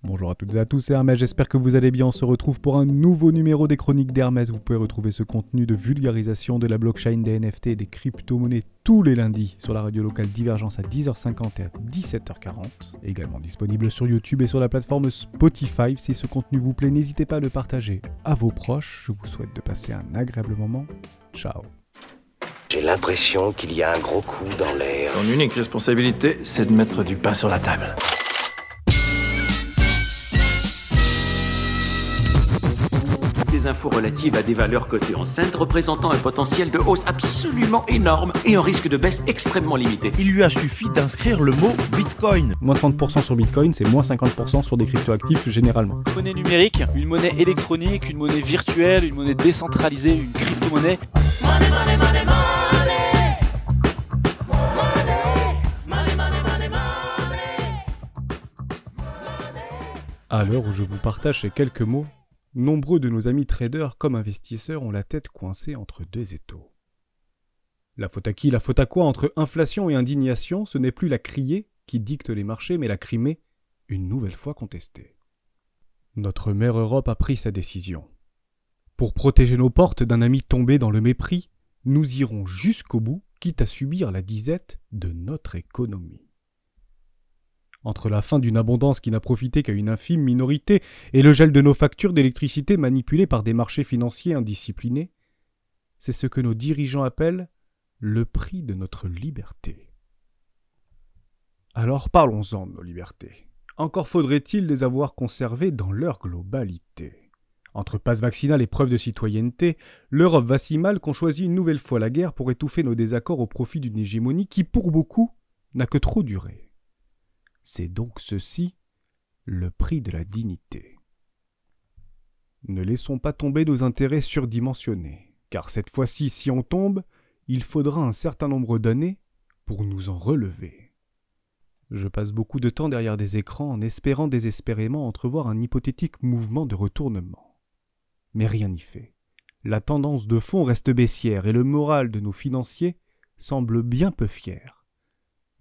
Bonjour à toutes et à tous, c'est Hermès, j'espère que vous allez bien. On se retrouve pour un nouveau numéro des Chroniques d'Hermès. Vous pouvez retrouver ce contenu de vulgarisation de la blockchain, des NFT et des crypto-monnaies tous les lundis sur la radio locale Divergence à 10h50 et à 17h40. Également disponible sur YouTube et sur la plateforme Spotify. Si ce contenu vous plaît, n'hésitez pas à le partager à vos proches. Je vous souhaite de passer un agréable moment. Ciao. J'ai l'impression qu'il y a un gros coup dans l'air. Ton unique responsabilité, c'est de mettre du pain sur la table. Des infos relatives à des valeurs cotées en scène représentant un potentiel de hausse absolument énorme et un risque de baisse extrêmement limité. Il lui a suffi d'inscrire le mot Bitcoin. Moins 30% sur Bitcoin, c'est moins 50% sur des cryptoactifs généralement. Une monnaie numérique, une monnaie électronique, une monnaie virtuelle, une monnaie décentralisée, une crypto-monnaie. À l'heure où je vous partage ces quelques mots, nombreux de nos amis traders comme investisseurs ont la tête coincée entre deux étaux. La faute à qui, la faute à quoi? Entre inflation et indignation, ce n'est plus la criée qui dicte les marchés, mais la Crimée, une nouvelle fois contestée. Notre mère Europe a pris sa décision. Pour protéger nos portes d'un ami tombé dans le mépris, nous irons jusqu'au bout, quitte à subir la disette de notre économie. Entre la fin d'une abondance qui n'a profité qu'à une infime minorité et le gel de nos factures d'électricité manipulées par des marchés financiers indisciplinés, c'est ce que nos dirigeants appellent le prix de notre liberté. Alors parlons-en de nos libertés. Encore faudrait-il les avoir conservées dans leur globalité. Entre passe vaccinal et preuve de citoyenneté, l'Europe va si mal qu'on choisit une nouvelle fois la guerre pour étouffer nos désaccords au profit d'une hégémonie qui, pour beaucoup, n'a que trop duré. C'est donc ceci, le prix de la dignité. Ne laissons pas tomber nos intérêts surdimensionnés, car cette fois-ci, si on tombe, il faudra un certain nombre d'années pour nous en relever. Je passe beaucoup de temps derrière des écrans en espérant désespérément entrevoir un hypothétique mouvement de retournement. Mais rien n'y fait. La tendance de fond reste baissière et le moral de nos financiers semble bien peu fier.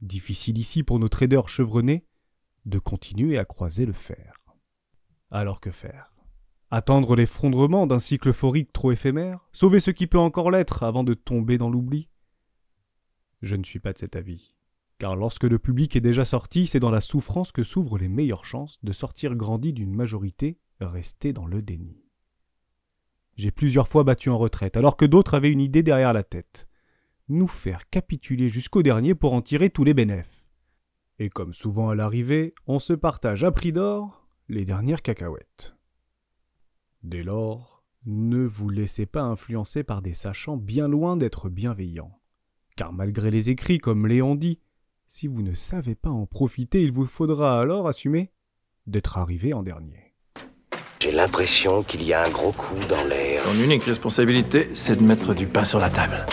Difficile ici pour nos traders chevronnés de continuer à croiser le fer. Alors que faire? Attendre l'effondrement d'un cycle euphorique trop éphémère? Sauver ce qui peut encore l'être avant de tomber dans l'oubli? Je ne suis pas de cet avis, car lorsque le public est déjà sorti, c'est dans la souffrance que s'ouvrent les meilleures chances de sortir grandi d'une majorité restée dans le déni. J'ai plusieurs fois battu en retraite, alors que d'autres avaient une idée derrière la tête. Nous faire capituler jusqu'au dernier pour en tirer tous les bénéfices. Et comme souvent à l'arrivée, on se partage à prix d'or les dernières cacahuètes. Dès lors, ne vous laissez pas influencer par des sachants bien loin d'être bienveillants. Car malgré les écrits comme Léon dit, si vous ne savez pas en profiter, il vous faudra alors assumer d'être arrivé en dernier. J'ai l'impression qu'il y a un gros coup dans l'air. Ton unique responsabilité, c'est de mettre du pain sur la table.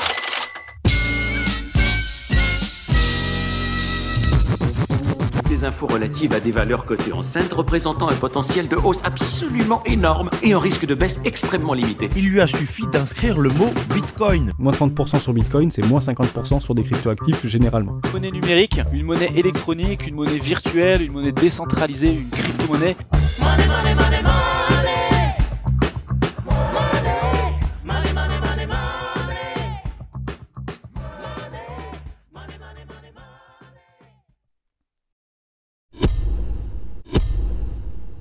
Des infos relatives à des valeurs cotées en scène représentant un potentiel de hausse absolument énorme et un risque de baisse extrêmement limité. Il lui a suffi d'inscrire le mot Bitcoin. Moins 30% sur Bitcoin, c'est moins 50% sur des cryptoactifs généralement. Une monnaie numérique, une monnaie électronique, une monnaie virtuelle, une monnaie décentralisée, une crypto-monnaie.